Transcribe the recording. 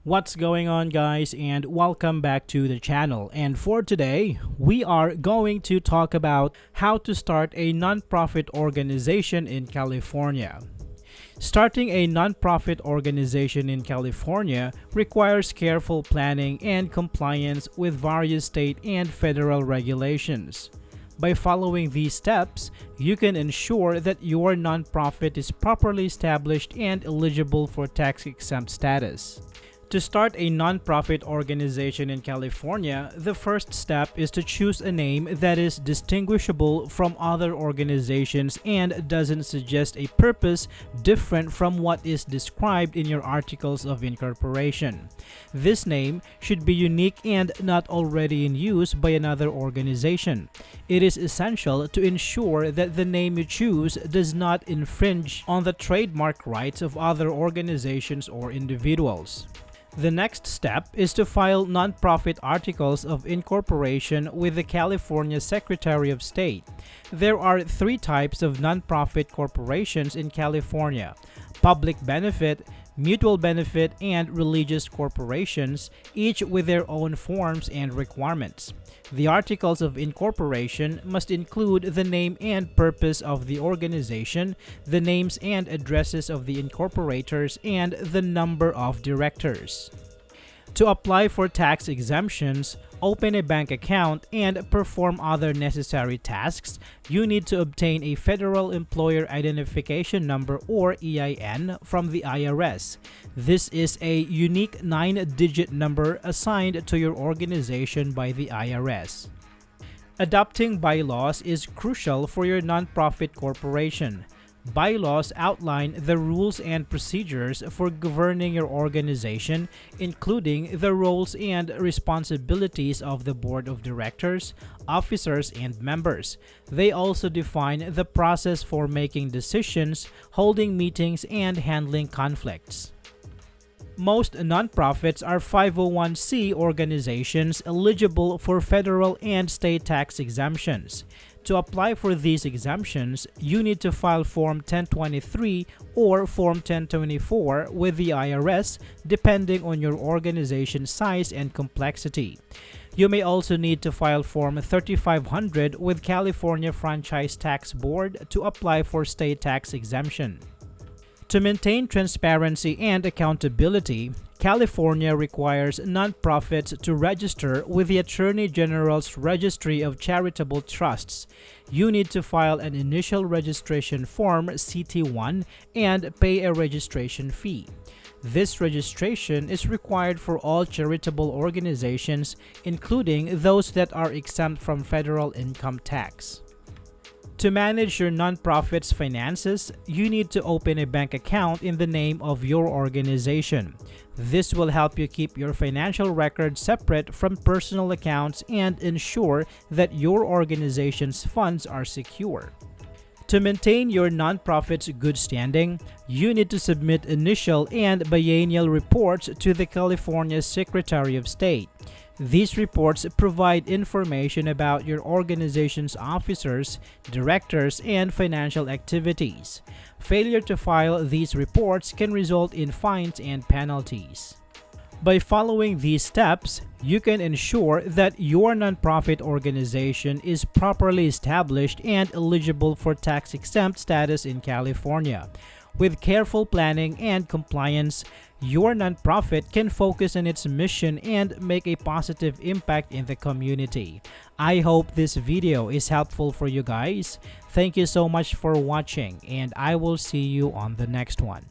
What's going on, guys, and welcome back to the channel. And for today, we are going to talk about how to start a nonprofit organization in California. Starting a nonprofit organization in California requires careful planning and compliance with various state and federal regulations. By following these steps, you can ensure that your nonprofit is properly established and eligible for tax-exempt status. To start a nonprofit organization in California, the first step is to choose a name that is distinguishable from other organizations and doesn't suggest a purpose different from what is described in your articles of incorporation. This name should be unique and not already in use by another organization. It is essential to ensure that the name you choose does not infringe on the trademark rights of other organizations or individuals. The next step is to file nonprofit articles of incorporation with the California Secretary of State. There are three types of nonprofit corporations in California: public benefit, mutual benefit, and religious corporations, each with their own forms and requirements. The articles of incorporation must include the name and purpose of the organization, the names and addresses of the incorporators, and the number of directors. To apply for tax exemptions, open a bank account, and perform other necessary tasks, you need to obtain a Federal Employer Identification Number or EIN from the IRS. This is a unique 9-digit number assigned to your organization by the IRS. Adopting bylaws is crucial for your nonprofit corporation. Bylaws outline the rules and procedures for governing your organization, including the roles and responsibilities of the board of directors, officers, and members. They also define the process for making decisions, holding meetings, and handling conflicts. Most nonprofits are 501c organizations eligible for federal and state tax exemptions. To apply for these exemptions, you need to file Form 1023 or Form 1024 with the IRS, depending on your organization's size and complexity. You may also need to file Form 3500 with California Franchise Tax Board to apply for state tax exemption. To maintain transparency and accountability, California requires nonprofits to register with the Attorney General's Registry of Charitable Trusts. You need to file an initial registration form CT1 and pay a registration fee. This registration is required for all charitable organizations, including those that are exempt from federal income tax. To manage your nonprofit's finances, you need to open a bank account in the name of your organization. This will help you keep your financial records separate from personal accounts and ensure that your organization's funds are secure. To maintain your nonprofit's good standing, you need to submit initial and biennial reports to the California Secretary of State. These reports provide information about your organization's officers, directors, and financial activities. Failure to file these reports can result in fines and penalties. By following these steps, you can ensure that your nonprofit organization is properly established and eligible for tax-exempt status in California. With careful planning and compliance, your nonprofit can focus on its mission and make a positive impact in the community. I hope this video is helpful for you guys. Thank you so much for watching, and I will see you on the next one.